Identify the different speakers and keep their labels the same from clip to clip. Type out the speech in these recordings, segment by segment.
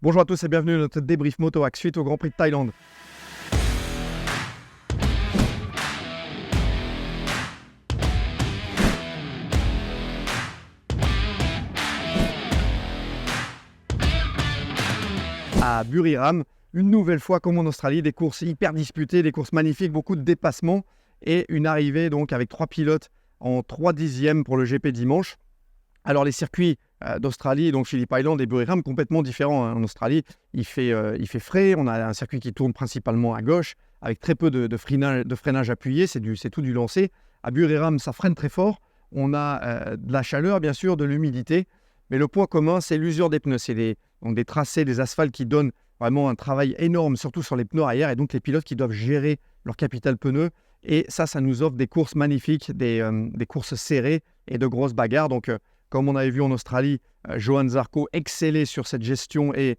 Speaker 1: Bonjour à tous et bienvenue dans notre débrief Motohack suite au Grand Prix de Thaïlande. À Buriram, une nouvelle fois comme en Australie, des courses hyper disputées, des courses magnifiques, beaucoup de dépassements et une arrivée donc avec 3 pilotes en 3 dixièmes pour le GP dimanche. Alors les circuits d'Australie, donc Phillip Island et Buriram, complètement différents. En Australie, il fait frais, on a un circuit qui tourne principalement à gauche, avec très peu de freinage appuyé, c'est tout du lancé. À Buriram, ça freine très fort, on a de la chaleur bien sûr, de l'humidité, mais le point commun, c'est l'usure des pneus. C'est des tracés, des asphaltes qui donnent vraiment un travail énorme, surtout sur les pneus arrière, et donc les pilotes qui doivent gérer leur capital pneu. Et ça nous offre des courses magnifiques, des courses serrées et de grosses bagarres. Donc, comme on avait vu en Australie, Johan Zarco exceller sur cette gestion et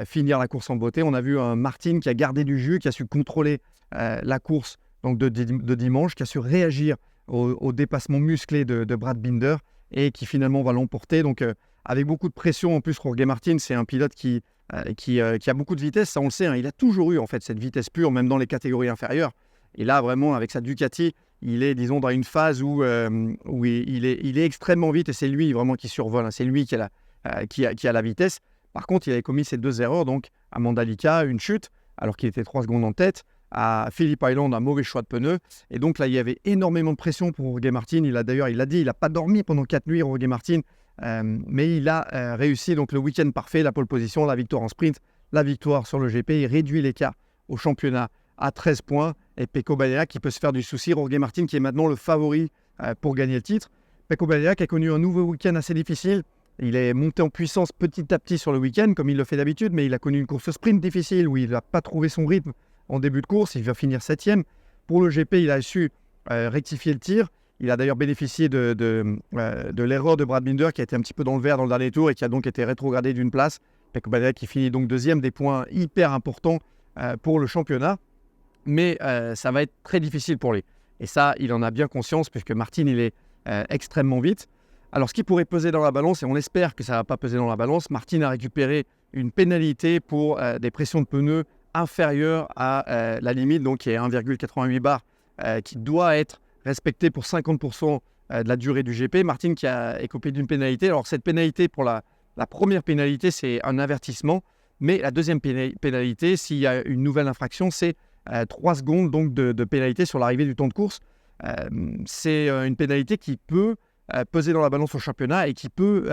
Speaker 1: finir la course en beauté. On a vu un Martin qui a gardé du jus, qui a su contrôler la course donc de dimanche, qui a su réagir au dépassement musclé de Brad Binder et qui finalement va l'emporter. Donc, avec beaucoup de pression, en plus, Jorge Martin, c'est un pilote qui a beaucoup de vitesse, ça on le sait, hein. Il a toujours eu en fait cette vitesse pure, même dans les catégories inférieures. Et là, vraiment, avec sa Ducati, il est, disons, dans une phase où il est extrêmement vite et c'est lui vraiment qui survole, hein. C'est lui qui a la vitesse. Par contre, il avait commis ces 2 erreurs, donc à Mandalika, une chute, alors qu'il était 3 secondes en tête. À Phillip Island, un mauvais choix de pneus. Et donc là, il y avait énormément de pression pour Jorge Martin. Il a dit, il n'a pas dormi pendant 4 nuits, Jorge Martin. Mais il a réussi donc le week-end parfait, la pole position, la victoire en sprint, la victoire sur le GP. Il réduit l'écart au championnat à 13 points. Et Pecco Bagnaia qui peut se faire du souci. Jorge Martin qui est maintenant le favori pour gagner le titre. Pecco Bagnaia qui a connu un nouveau week-end assez difficile. Il est monté en puissance petit à petit sur le week-end, comme il le fait d'habitude, mais il a connu une course sprint difficile où il n'a pas trouvé son rythme en début de course. Il va finir 7e. Pour le GP, il a su rectifier le tir. Il a d'ailleurs bénéficié de l'erreur de Brad Binder qui a été un petit peu dans le vert dans le dernier tour et qui a donc été rétrogradé d'une place. Pecco Bagnaia qui finit donc 2e, des points hyper importants pour le championnat. Mais ça va être très difficile pour lui. Et ça, il en a bien conscience puisque Martin, il est extrêmement vite. Alors, ce qui pourrait peser dans la balance, et on espère que ça ne va pas peser dans la balance, Martin a récupéré une pénalité pour des pressions de pneus inférieures à la limite, donc qui est 1,88 bar, qui doit être respectée pour 50% de la durée du GP. Martin qui a écopé d'une pénalité. Alors, cette pénalité, pour la première pénalité, c'est un avertissement. Mais la deuxième pénalité, s'il y a une nouvelle infraction, c'est 3 secondes donc, de pénalité sur l'arrivée du temps de course. C'est une pénalité qui peut peser dans la balance au championnat et qui peut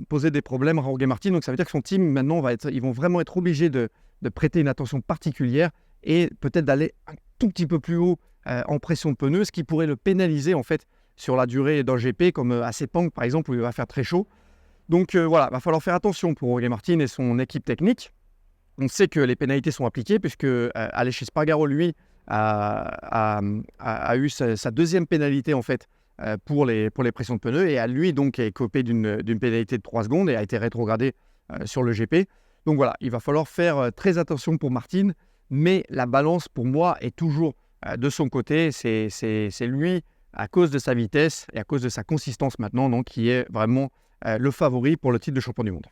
Speaker 1: poser des problèmes à Jorge Martin. Donc ça veut dire que son team, maintenant, ils vont vraiment être obligés de prêter une attention particulière et peut-être d'aller un tout petit peu plus haut en pression de pneus, ce qui pourrait le pénaliser en fait sur la durée d'un GP, comme à Sepang par exemple, où il va faire très chaud. Donc voilà, il va falloir faire attention pour Jorge Martin et son équipe technique. On sait que les pénalités sont appliquées puisque Aleix Espargaro, lui, a eu sa deuxième pénalité en fait pour les pressions de pneus et a lui donc écopé d'une pénalité de 3 secondes et a été rétrogradé sur le GP. Donc voilà, il va falloir faire très attention pour Martin, mais la balance pour moi est toujours de son côté. C'est lui, à cause de sa vitesse et à cause de sa consistance maintenant, donc, qui est vraiment le favori pour le titre de champion du monde.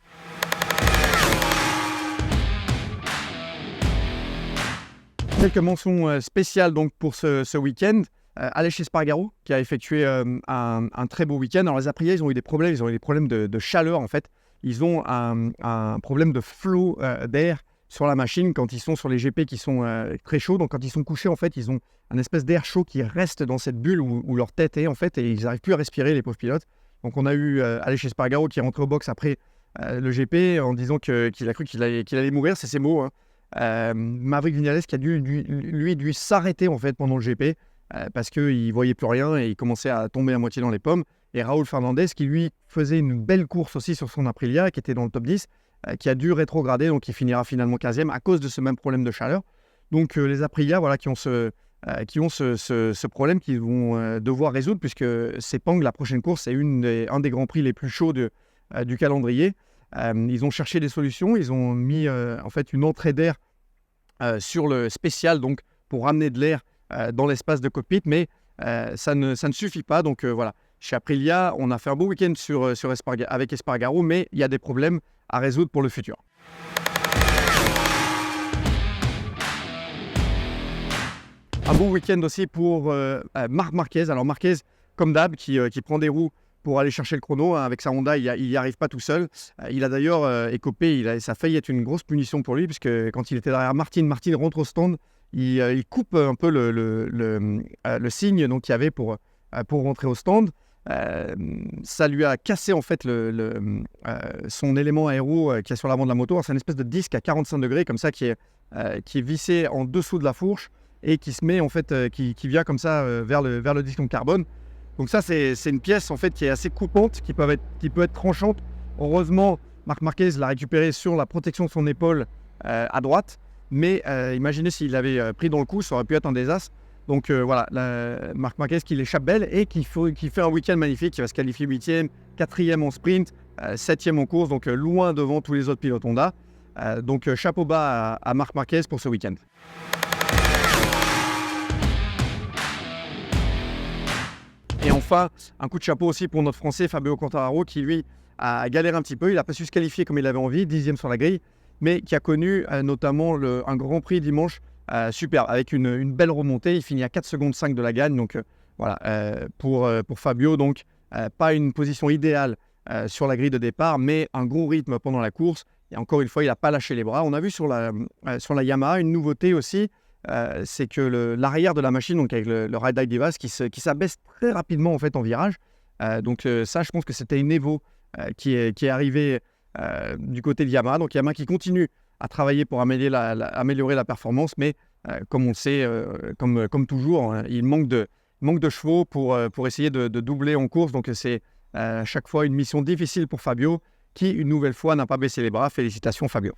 Speaker 1: Quelques mentions spéciales donc, pour ce week-end. Aleix Espargaro qui a effectué un très beau week-end. Alors les Aprilia, ils ont eu des problèmes de chaleur en fait. Ils ont un problème de flot d'air sur la machine quand ils sont sur les GP qui sont très chauds. Donc quand ils sont couchés en fait, ils ont un espèce d'air chaud qui reste dans cette bulle où leur tête est en fait et ils n'arrivent plus à respirer, les pauvres pilotes. Donc on a eu Aleix Espargaro qui est rentré au box après le GP en disant qu'il a cru qu'il allait mourir, c'est ses mots, hein. Maverick Viñales qui a dû s'arrêter en fait pendant le GP parce qu'il ne voyait plus rien et il commençait à tomber à moitié dans les pommes. Et Raúl Fernandez qui lui faisait une belle course aussi sur son Aprilia, qui était dans le top 10, qui a dû rétrograder, donc il finira finalement 15e à cause de ce même problème de chaleur. Donc les Aprilia voilà, qui ont ce problème qu'ils vont devoir résoudre puisque Sepang, la prochaine course, c'est un des grands prix les plus chauds du calendrier. Ils ont cherché des solutions, ils ont mis en fait une entrée d'air sur le spécial donc, pour ramener de l'air dans l'espace de cockpit, mais ça ne suffit pas. Donc voilà, chez Aprilia, on a fait un beau week-end avec Espargaro, mais il y a des problèmes à résoudre pour le futur. Un bon week-end aussi pour Marc Marquez. Alors Marquez, comme d'hab, qui prend des roues pour aller chercher le chrono. Avec sa Honda, il n'y arrive pas tout seul. Il a d'ailleurs écopé, ça a failli être une grosse punition pour lui, puisque quand il était derrière Martin rentre au stand, il coupe un peu le signe donc, qu'il y avait pour rentrer au stand. Ça lui a cassé en fait son élément aéro qui est sur l'avant de la moto. C'est une espèce de disque à 45 degrés comme ça qui est vissé en dessous de la fourche et qui se met en fait, qui vient comme ça vers le disque en carbone. Donc ça c'est une pièce en fait qui est assez coupante, qui peut être tranchante. Heureusement, Marc Marquez l'a récupéré sur la protection de son épaule à droite, mais imaginez s'il avait pris dans le coup, ça aurait pu être un désastre. Donc voilà, Marc Marquez qui l'échappe belle et qui fait un week-end magnifique, qui va se qualifier 8e, 4e en sprint, 7e en course, donc loin devant tous les autres pilotes Honda. Donc chapeau bas à Marc Marquez pour ce week-end. Et enfin, un coup de chapeau aussi pour notre Français Fabio Quartararo qui lui a galéré un petit peu. Il n'a pas su se qualifier comme il avait envie, 10e sur la grille, mais qui a connu notamment un Grand Prix dimanche superbe, avec une belle remontée. Il finit à 4 secondes 5 de la gagne. Donc voilà, pour Fabio, donc pas une position idéale sur la grille de départ, mais un gros rythme pendant la course. Et encore une fois, il n'a pas lâché les bras. On a vu sur la Yamaha une nouveauté aussi. C'est que l'arrière de la machine, donc avec le Ride Eye Device, qui s'abaisse très rapidement en fait en virage. Donc ça, je pense que c'était une Evo qui est arrivée du côté de Yamaha. Donc Yamaha qui continue à travailler pour améliorer la performance, mais comme on le sait, comme toujours, hein, il manque de chevaux pour essayer de doubler en course. Donc c'est à chaque fois une mission difficile pour Fabio, qui une nouvelle fois n'a pas baissé les bras. Félicitations Fabio.